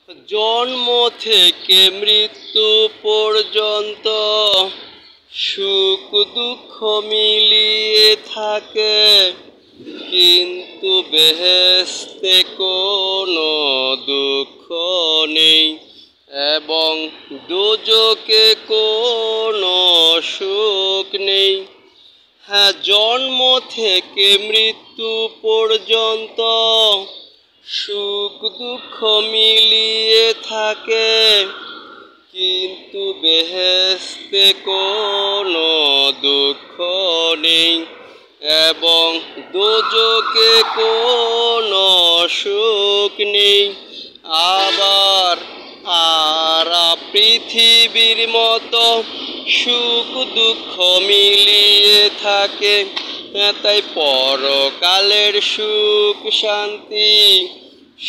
জন্ম থেকে মৃত্যু পর্যন্ত সুখ দুঃখ মিলিয়ে থাকে, কিন্তু বেহেশতে কোনো দুঃখ নেই এবং দোজখে কোনো সুখ নেই। হ্যাঁ, জন্ম থেকে মৃত্যু পর্যন্ত সুখ দুঃখ মিলিয়ে থাকে, কিন্তু বেহেশতে কোনো দুঃখ নেই এবং দোজখে কোনো সুখ নেই। আবার পৃথিবীর মতো সুখ দুঃখ মিলিয়ে থাকে, তাই পরকালের সুখ শান্তি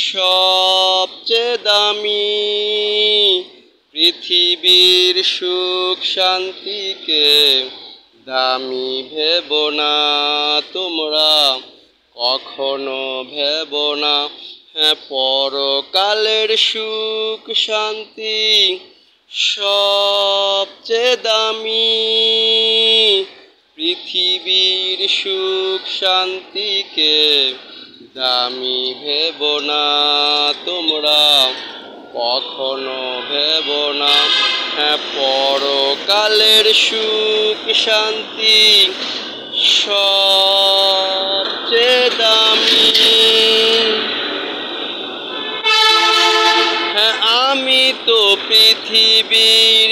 সবচেয়ে দামি। পৃথিবীর সুখ শান্তিকে দামি ভেবো না তোমরা, কখনো ভেবো না। হ্যাঁ, পরকালের সুখ শান্তি সবচেয়ে দামি। পৃথিবীর সুখ শান্তিকে দামি ভেবো না তোমরা, কখনো ভেবো না। হ্যাঁ, পরকালের সুখ শান্তি সবচেয়ে দামি। হ্যাঁ, আমি তো পৃথিবীর